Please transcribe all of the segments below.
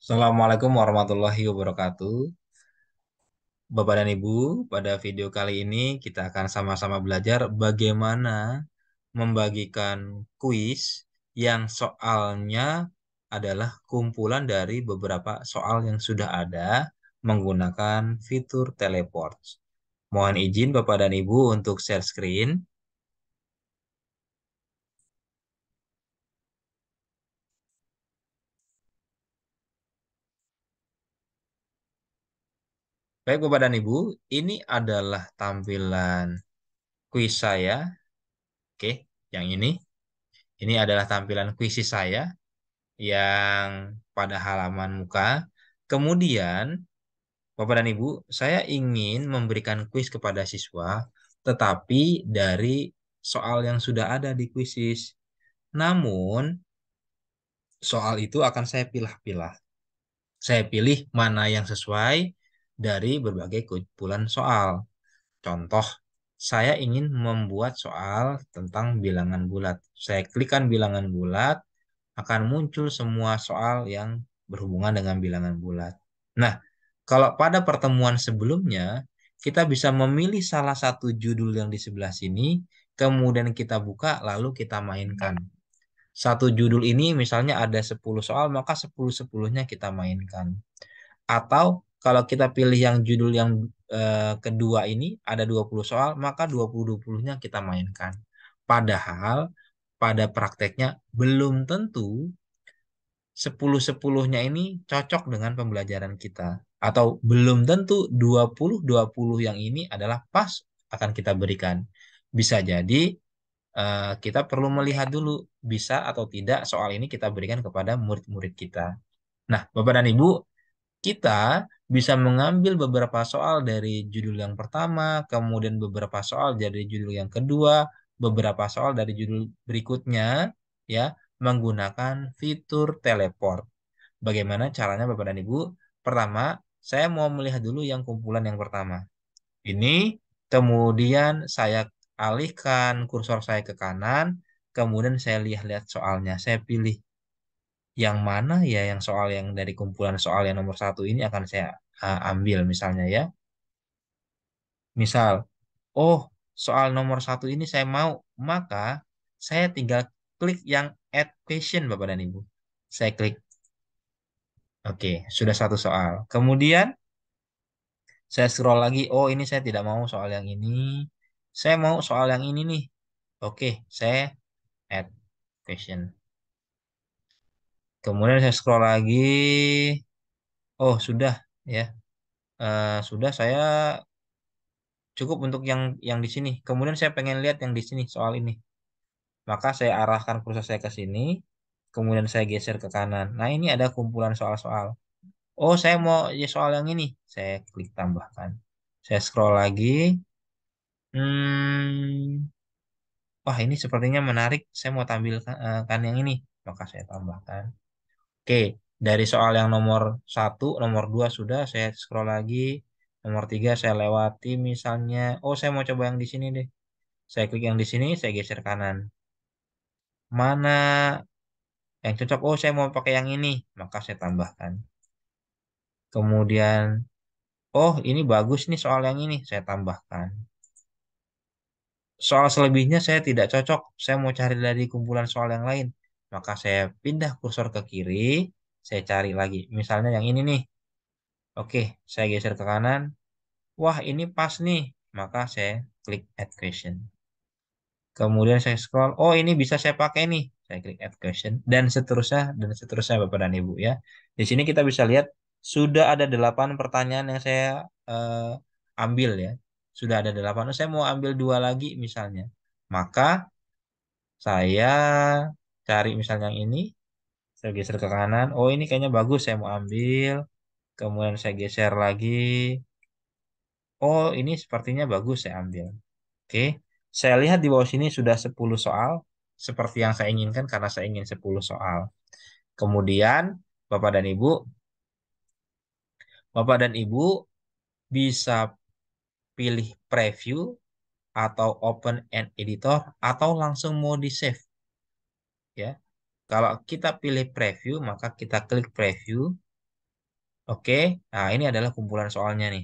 Assalamualaikum warahmatullahi wabarakatuh. Bapak dan Ibu, pada video kali ini kita akan sama-sama belajar bagaimana membagikan kuis yang soalnya adalah kumpulan dari beberapa soal yang sudah ada menggunakan fitur teleport. Mohon izin Bapak dan Ibu untuk share screen. Baik Bapak dan Ibu, ini adalah tampilan kuis saya. Oke, yang ini. Ini adalah tampilan kuis saya yang pada halaman muka. Kemudian, Bapak dan Ibu, saya ingin memberikan kuis kepada siswa, tetapi dari soal yang sudah ada di kuisis. Namun, soal itu akan saya pilah-pilah. Saya pilih mana yang sesuai dari berbagai kumpulan soal. Contoh, saya ingin membuat soal tentang bilangan bulat. Saya klikkan bilangan bulat, akan muncul semua soal yang berhubungan dengan bilangan bulat. Nah, kalau pada pertemuan sebelumnya, kita bisa memilih salah satu judul yang di sebelah sini, kemudian kita buka, lalu kita mainkan. Satu judul ini misalnya ada 10 soal, maka 10-10-nya kita mainkan. Atau kalau kita pilih yang judul yang kedua ini ada 20 soal, maka 20-20-nya kita mainkan. Padahal pada prakteknya belum tentu 10-10-nya ini cocok dengan pembelajaran kita. Atau belum tentu 20-20 yang ini adalah pas akan kita berikan. Bisa jadi kita perlu melihat dulu bisa atau tidak soal ini kita berikan kepada murid-murid kita. Nah, Bapak dan Ibu, kita bisa mengambil beberapa soal dari judul yang pertama, kemudian beberapa soal dari judul yang kedua, beberapa soal dari judul berikutnya, ya, menggunakan fitur teleport. Bagaimana caranya, Bapak dan Ibu? Pertama, saya mau melihat dulu yang kumpulan yang pertama. Ini, kemudian saya alihkan kursor saya ke kanan, kemudian saya lihat-lihat soalnya. Saya pilih yang mana ya yang soal yang dari kumpulan soal yang nomor satu ini akan saya ambil misalnya ya. Misal, oh soal nomor satu ini saya mau, maka saya tinggal klik yang add question Bapak dan Ibu. Saya klik, oke, sudah satu soal. Kemudian saya scroll lagi, oh ini saya tidak mau soal yang ini, saya mau soal yang ini nih. Oke, saya add question. Kemudian saya scroll lagi, oh sudah ya. Sudah saya cukup untuk yang di sini. Kemudian saya pengen lihat yang di sini soal ini. Maka saya arahkan kursor saya ke sini. Kemudian saya geser ke kanan. Nah, ini ada kumpulan soal-soal. Oh, saya mau ya soal yang ini. Saya klik tambahkan. Saya scroll lagi. Hmm, wah ini sepertinya menarik. Saya mau tampilkan kan yang ini. Maka saya tambahkan. Oke, dari soal yang nomor satu, nomor dua sudah. Saya scroll lagi. Nomor tiga saya lewati misalnya. Oh, saya mau coba yang di sini deh. Saya klik yang di sini, saya geser kanan. Mana yang cocok? Oh, saya mau pakai yang ini. Maka saya tambahkan. Kemudian, oh ini bagus nih soal yang ini. Saya tambahkan. Soal selebihnya saya tidak cocok. Saya mau cari dari kumpulan soal yang lain. Maka saya pindah kursor ke kiri. Saya cari lagi. Misalnya yang ini nih. Oke, saya geser ke kanan. Wah, ini pas nih. Maka saya klik add question. Kemudian saya scroll, oh ini bisa saya pakai nih. Saya klik add question dan seterusnya Bapak dan Ibu ya. Di sini kita bisa lihat sudah ada 8 pertanyaan yang saya ambil ya. Sudah ada 8. Saya mau ambil dua lagi misalnya. Maka saya cari misalnya yang ini, saya geser ke kanan. Oh ini kayaknya bagus, saya mau ambil. Kemudian saya geser lagi. Oh ini sepertinya bagus, saya ambil. Oke, saya lihat di bawah sini sudah 10 soal, seperti yang saya inginkan karena saya ingin 10 soal. Kemudian, Bapak dan Ibu, Bapak dan Ibu bisa pilih preview atau open and editor atau langsung mau di save ya. Kalau kita pilih preview, maka kita klik preview. Oke, nah ini adalah kumpulan soalnya nih.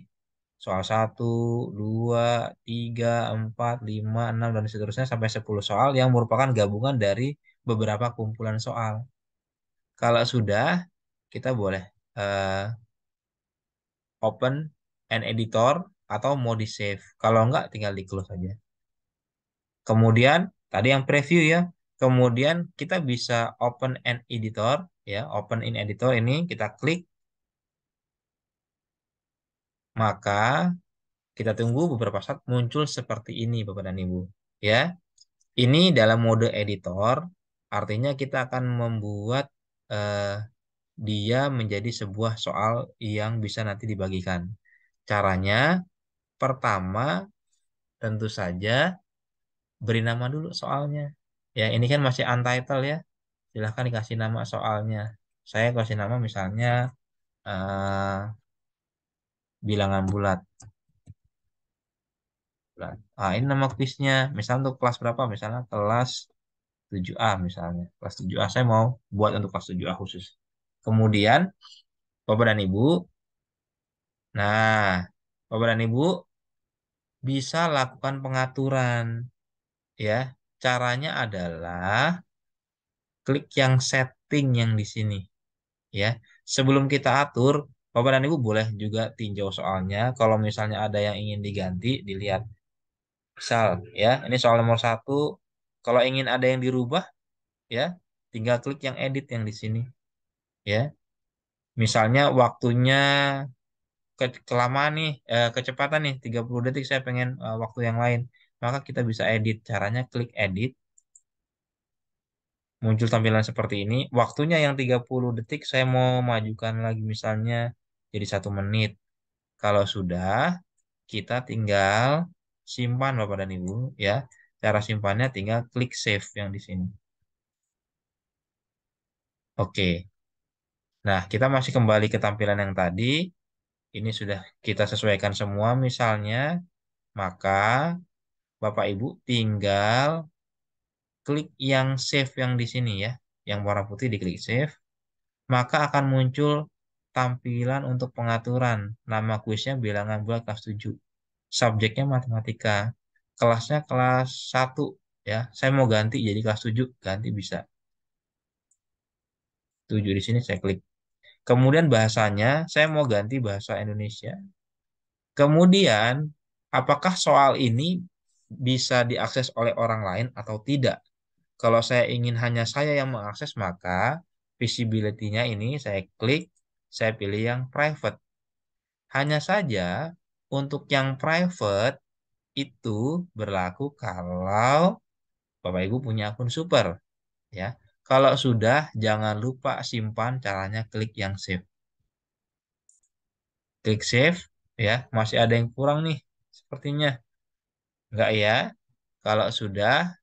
Soal satu, 2, 3, 4, 5, 6, dan seterusnya sampai 10 soal yang merupakan gabungan dari beberapa kumpulan soal. Kalau sudah, kita boleh eh, open an editor atau mau di save. Kalau enggak, tinggal di close aja. Kemudian, tadi yang preview ya. Kemudian kita bisa open an editor, ya. Open in editor ini kita klik, maka kita tunggu beberapa saat muncul seperti ini, Bapak dan Ibu. Ya, ini dalam mode editor, artinya kita akan membuat eh, dia menjadi sebuah soal yang bisa nanti dibagikan. Caranya, pertama, tentu saja beri nama dulu soalnya. Ya, ini kan masih untitled ya. Silahkan dikasih nama soalnya. Saya kasih nama misalnya eh, bilangan bulat. Ah, ini nama kuisnya. Misalnya untuk kelas berapa? Misalnya kelas 7A misalnya. Kelas 7A saya mau buat untuk kelas 7A khusus. Kemudian, Bapak dan Ibu, nah, Bapak dan Ibu bisa lakukan pengaturan ya. Caranya adalah klik yang setting yang di sini ya. Sebelum kita atur, Bapak dan Ibu boleh juga tinjau soalnya. Kalau misalnya ada yang ingin diganti, dilihat. Misal ya, ini soal nomor satu. Kalau ingin ada yang dirubah ya, tinggal klik yang edit yang di sini ya. Misalnya waktunya kelamaan nih, kecepatan nih 30 detik saya pengen waktu yang lain. Maka kita bisa edit. Caranya klik edit, muncul tampilan seperti ini. Waktunya yang 30 detik saya mau majukan lagi misalnya jadi 1 menit. Kalau sudah, kita tinggal simpan Bapak dan Ibu ya. Cara simpannya tinggal klik save yang di sini. Oke. Nah, kita masih kembali ke tampilan yang tadi. Ini sudah kita sesuaikan semua misalnya, maka Bapak Ibu tinggal klik yang save yang di sini ya. Yang warna putih diklik save, maka akan muncul tampilan untuk pengaturan. Nama kuisnya bilangan bulat kelas 7. Subjeknya matematika. Kelasnya kelas 1 ya. Saya mau ganti jadi kelas 7, ganti bisa. 7 di sini saya klik. Kemudian bahasanya saya mau ganti bahasa Indonesia. Kemudian apakah soal ini bisa diakses oleh orang lain atau tidak? Kalau saya ingin hanya saya yang mengakses, maka visibility-nya ini saya klik, saya pilih yang private. Hanya saja untuk yang private itu berlaku kalau Bapak Ibu punya akun super ya. Kalau sudah jangan lupa simpan, caranya klik yang save. Klik save ya. Masih ada yang kurang nih sepertinya. Enggak ya? Kalau sudah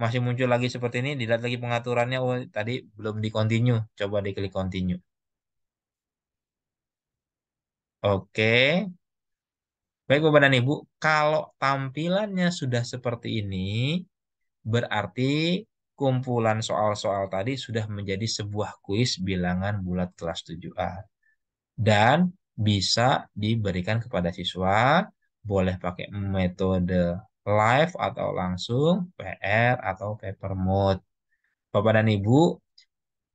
masih muncul lagi seperti ini, dilihat lagi pengaturannya. Oh, tadi belum di continue. Coba diklik continue. Oke. Baik Bapak dan Ibu, kalau tampilannya sudah seperti ini, berarti kumpulan soal-soal tadi sudah menjadi sebuah kuis bilangan bulat kelas 7A. Dan bisa diberikan kepada siswa, boleh pakai metode live atau langsung, PR atau paper mode. Bapak dan Ibu,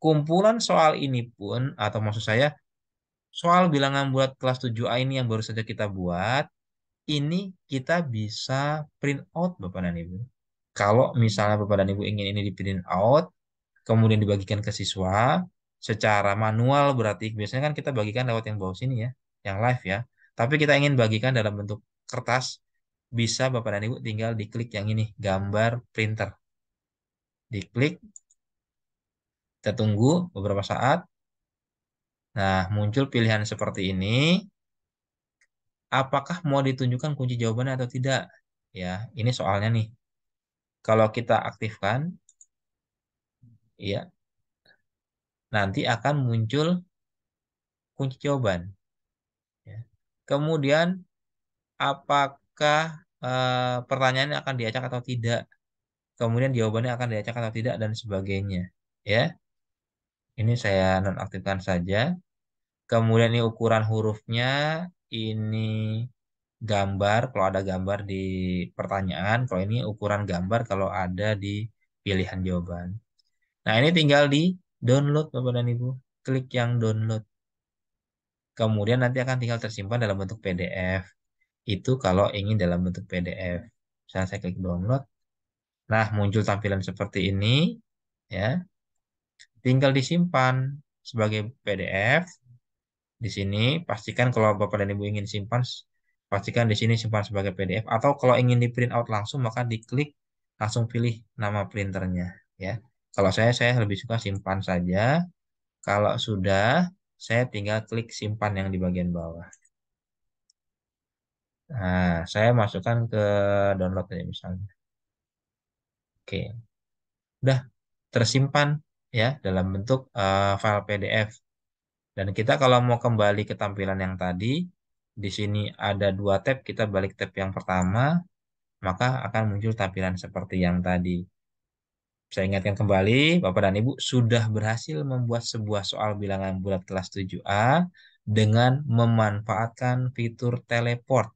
kumpulan soal ini pun, atau maksud saya, soal bilangan bulat kelas 7A ini yang baru saja kita buat, ini kita bisa print out Bapak dan Ibu. Kalau misalnya Bapak dan Ibu ingin ini di print out, kemudian dibagikan ke siswa secara manual berarti biasanya kan kita bagikan lewat yang bawah sini ya, yang live ya. Tapi kita ingin bagikan dalam bentuk kertas, bisa Bapak dan Ibu tinggal diklik yang ini, gambar printer. Diklik, kita tunggu beberapa saat. Nah, muncul pilihan seperti ini. Apakah mau ditunjukkan kunci jawabannya atau tidak? Ya, ini soalnya nih. Kalau kita aktifkan, ya, nanti akan muncul kunci jawaban. Ya. Kemudian, apakah pertanyaannya akan diacak atau tidak? Kemudian jawabannya akan diacak atau tidak dan sebagainya. Ya, ini saya nonaktifkan saja. Kemudian ini ukuran hurufnya, ini gambar kalau ada gambar di pertanyaan, kalau ini ukuran gambar kalau ada di pilihan jawaban. Nah, ini tinggal di download Bapak dan Ibu. Klik yang download. Kemudian nanti akan tinggal tersimpan dalam bentuk PDF. Itu kalau ingin dalam bentuk PDF. Misalnya saya klik download. Nah, muncul tampilan seperti ini, ya. Tinggal disimpan sebagai PDF. Di sini pastikan kalau Bapak dan Ibu ingin simpan, pastikan di sini simpan sebagai PDF. Atau kalau ingin di print out langsung, maka diklik langsung pilih nama printernya, ya. Kalau saya lebih suka simpan saja. Kalau sudah, saya tinggal klik simpan yang di bagian bawah. Nah, saya masukkan ke download ya misalnya. Oke, udah tersimpan ya dalam bentuk file PDF. Dan kita kalau mau kembali ke tampilan yang tadi, di sini ada dua tab, kita balik tab yang pertama, maka akan muncul tampilan seperti yang tadi. Saya ingatkan kembali, Bapak dan Ibu sudah berhasil membuat sebuah soal bilangan bulat kelas 7A dengan memanfaatkan fitur teleport.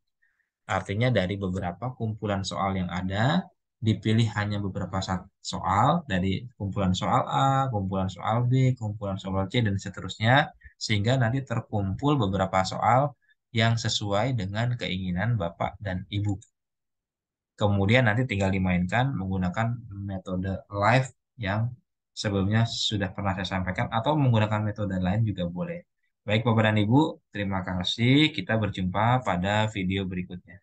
Artinya dari beberapa kumpulan soal yang ada, dipilih hanya beberapa soal dari kumpulan soal A, kumpulan soal B, kumpulan soal C, dan seterusnya. Sehingga nanti terkumpul beberapa soal yang sesuai dengan keinginan Bapak dan Ibu. Kemudian nanti tinggal dimainkan menggunakan metode live yang sebelumnya sudah pernah saya sampaikan atau menggunakan metode lain juga boleh. Baik Bapak dan Ibu, terima kasih. Kita berjumpa pada video berikutnya.